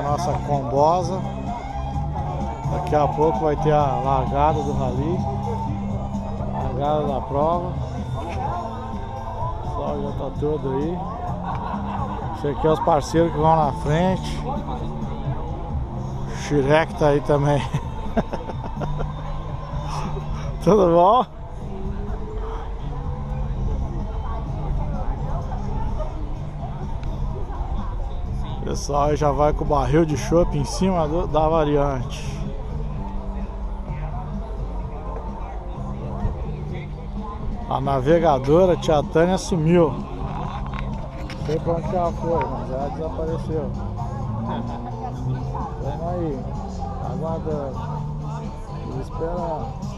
nossa combosa. Daqui a pouco vai ter a largada do rally, largada da prova. O pessoal já tá todo aí. Esse aqui é os parceiros que vão na frente. O Shrek tá aí também. Tudo bom? O pessoal já vai com o barril de chopp em cima da variante. A navegadora Tia Tânia sumiu. Não sei pra onde ela foi, mas ela desapareceu. Vamos aí, aguardando. Vou esperar.